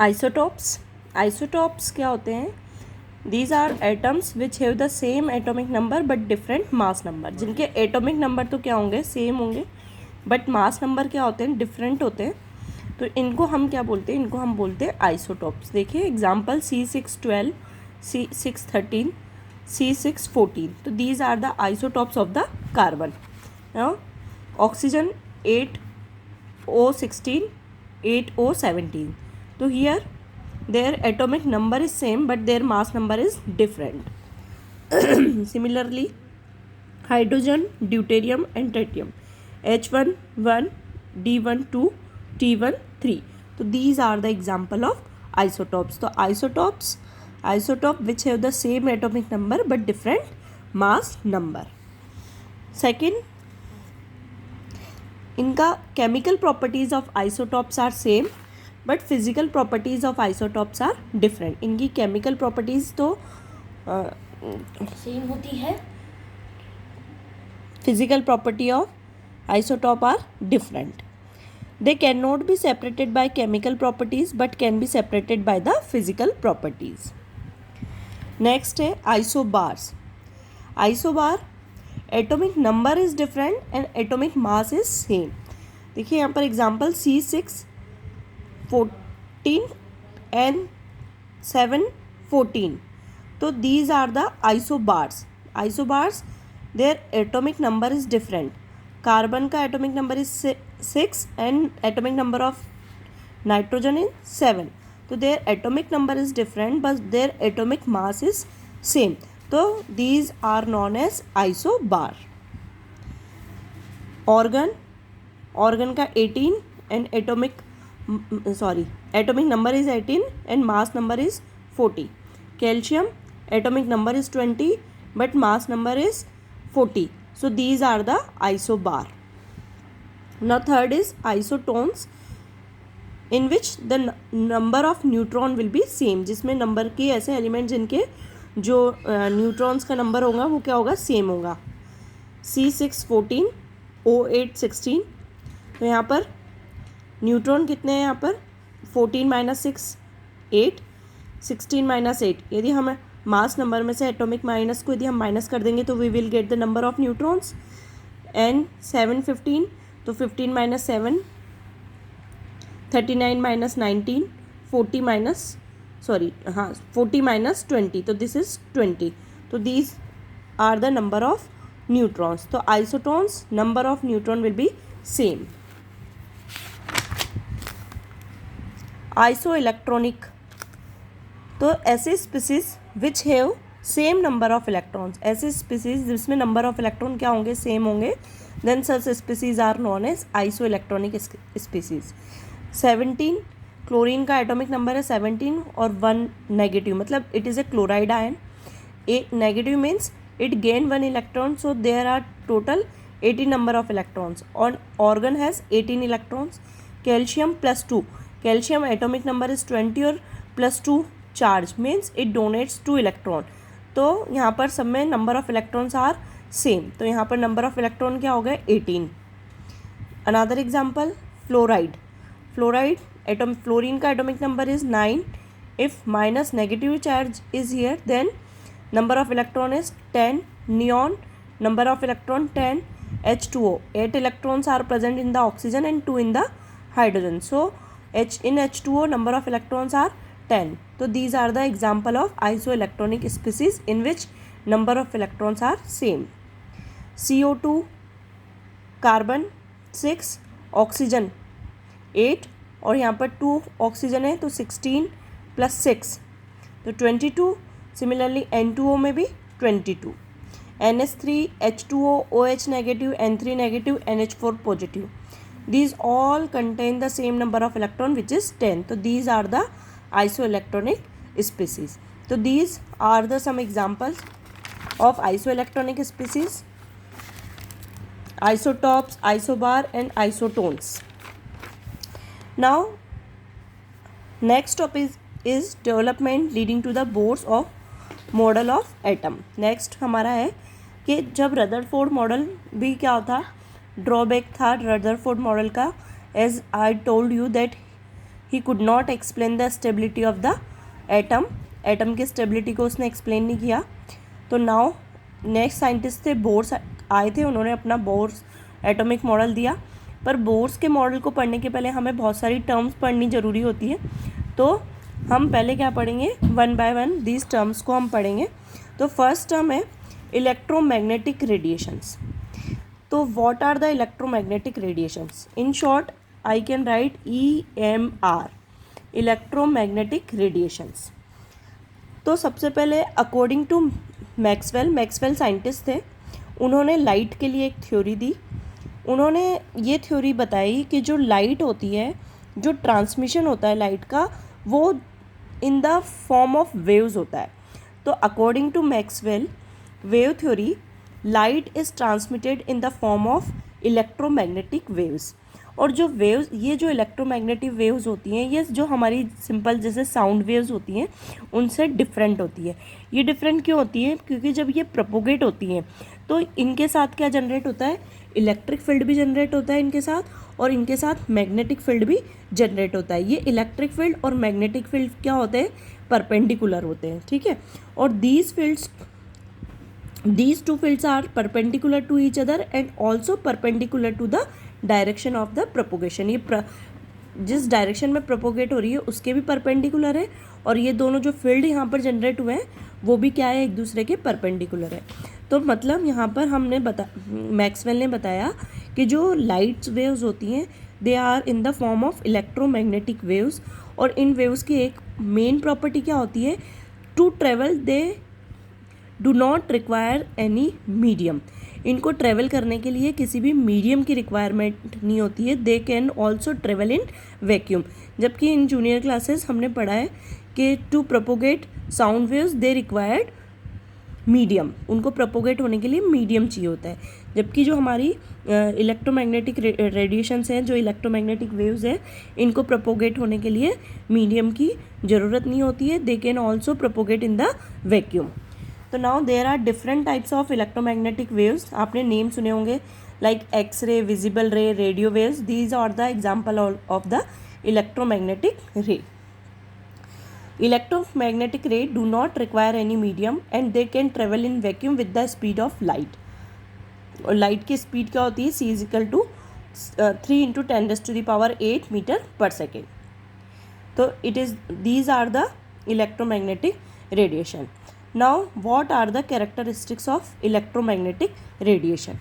Isotopes क्या होते हैं? These are atoms which have the same atomic number but different mass number. जिनके atomic number तो क्या होंगे, सेम होंगे, बट मास नंबर क्या होते हैं, डिफरेंट होते हैं. तो इनको हम क्या बोलते हैं? इनको हम बोलते हैं आइसोटॉप्स. देखिए एग्जाम्पल C612, C613, C614. तो these are the isotopes of the carbon. Oxygen 8O16, 8O17. तो here their atomic number is same but their mass number is different. Similarly, hydrogen, deuterium and tritium, H11, D12, T13. So these are the example of isotopes. So isotope which have the same atomic number but different mass number. Second, इनका chemical properties of isotopes are same but physical properties of isotopes are different. इनकी chemical properties तो same होती है, physical property of isotope are different. They can not be separated by chemical properties but can be separated by the physical properties. Next है isobars. Isobar atomic number is different and atomic mass is same. देखिए यहाँ पर example C614 and 714. तो these are the isobars. Isobars, their atomic number is different. Carbon का atomic number is 6 and atomic number of nitrogen is 7. तो their atomic number is different but their atomic mass is same. तो these are known as isobar. Organ का 18 and atomic number is 18 and mass number is 40. Calcium atomic number is 20 but mass number is 40. So these are the isobar. Now third is isotones, in which the number of neutron will be same. जिसमें number के ऐसे element जिनके जो neutrons का number होगा वो क्या होगा, सेम होगा. C614, O816. तो यहाँ पर न्यूट्रॉन कितने हैं? यहाँ पर 14 माइनस 6 8, 16 माइनस 8. यदि हम मास नंबर में से एटॉमिक माइनस को यदि हम माइनस कर देंगे तो we will get the number of neutrons. And 715, तो 15 माइनस 7, 39 माइनस 19, 40 माइनस 20. तो दिस इज 20. तो these are the number of neutrons. तो isotones number of neutron will be same. Isoelectronic, तो ऐसे species which have same number of electrons. ऐसे species जिसमें number of electron क्या होंगे, same होंगे. Then such species are known as isoelectronic species. 17, chlorine का atomic number है 17 और 1 नेगेटिव, मतलब it is a chloride ion. A negative means it gain 1 electron, so there are total 18 number of electrons. On organ has 18 electrons. Calcium plus 2, calcium atomic number is 20 और plus 2 charge means it donates 2 electron. तो यहाँ पर सब में number of electrons are same. तो यहाँ पर number of electron क्या हो गए, 18. Another example, fluoride fluorine का atomic number is 9. If minus negative charge is here, then number of electron is 10. Neon number of electron 10. H2O, 8 electrons are present in the oxygen and 2 in the hydrogen. So in H2O number of electrons are 10. So these are the example of isoelectronic species in which number of electrons are same. CO2, carbon 6, oxygen 8 और यहाँ पर 2 oxygen है तो 16 plus 6 तो 22. Similarly N2O में भी 22. NH3, H2O, OH negative, N3 negative, NH4 positive. These all contain the same number of electron which is 10. So these are the isoelectronic species. So these are the some examples of isoelectronic species, isotopes, isobar and isotones. Now next topic is development leading to the Bohr's of model of atom. Next हमारा है कि जब Rutherford model भी क्या था, drawback था Rutherford model का. As I told you that he could not explain the stability of the atom, atom की स्टेबिलिटी को उसने एक्सप्लेन नहीं किया। तो नाउ नेक्स्ट साइंटिस्ट थे बोर्स, आए थे, उन्होंने अपना बोर्स एटॉमिक मॉडल दिया। पर बोर्स के मॉडल को पढ़ने के पहले हमें बहुत सारी टर्म्स पढ़नी ज़रूरी होती है, तो हम पहले क्या पढ़ेंगे, one by one these terms को हम पढ़ेंगे। तो फर्स्ट टर्म है इलेक्ट्रोमैग्नेटिक रेडिएशंस। तो what are the electromagnetic radiations? In short I can write EMR, electromagnetic radiations. तो सबसे पहले अकॉर्डिंग टू मैक्सवेल साइंटिस्ट थे, उन्होंने लाइट के लिए एक थ्योरी दी। उन्होंने ये थ्योरी बताई कि जो लाइट होती है, जो ट्रांसमिशन होता है लाइट का, वो in the form of waves होता है। तो according to Maxwell wave theory, light is transmitted in the form of electromagnetic waves. और जो वेव्स, ये जो इलेक्ट्रोमैग्नेटिक वेव्स होती हैं, ये जो हमारी सिंपल जैसे साउंड वेव्स होती हैं उनसे डिफरेंट होती है। ये डिफरेंट क्यों होती है? क्योंकि जब ये प्रोपोगेट होती हैं तो इनके साथ क्या जनरेट होता है, इलेक्ट्रिक फील्ड भी जनरेट होता है इनके साथ, और इनके साथ मैग्नेटिक फील्ड भी जनरेट होता है। ये इलेक्ट्रिक फील्ड और मैग्नेटिक फील्ड क्या होते हैं, परपेंडिकुलर होते हैं, ठीक है। और these two fields are perpendicular to each other and also perpendicular to the direction of the propagation। ये जिस डायरेक्शन में प्रोपोगेट हो रही है उसके भी परपेंडिकुलर है, और ये दोनों जो फील्ड यहाँ पर जनरेट हुए हैं वो भी क्या है, एक दूसरे के परपेंडिकुलर है। तो मतलब यहाँ पर मैक्सवेल ने बताया कि जो लाइट्स वेव्स होती हैं they are in the form of electromagnetic waves, और इन वेव्स की एक मेन प्रॉपर्टी क्या होती है, to travel they do not require any medium. इनको ट्रेवल करने के लिए किसी भी मीडियम की रिक्वायरमेंट नहीं होती है। They can also travel in vacuum. जबकि इन जूनियर क्लासेस हमने पढ़ा है कि to propagate sound waves they required medium, उनको प्रोपोगेट होने के लिए मीडियम चाहिए होता है। जबकि जो हमारी इलेक्ट्रोमैग्नेटिक रेडिएशंस हैं, जो इलेक्ट्रोमैग्नेटिक वेव्स हैं, इनको प्रोपोगेट होने के लिए मीडियम की ज़रूरत नहीं होती है। They can also propagate in the vacuum. तो now there are different types of electromagnetic waves. आपने नेम सुने होंगे like X-ray, visible ray, radio waves. These are the example of the electromagnetic ray. Electromagnetic ray do not require any medium and they can travel in vacuum with the speed of light। और light की speed क्या होती है, c is equal to 3 × 10⁸ metre per second. तो it is these are the electromagnetic radiation. Now what are the characteristics of electromagnetic radiation?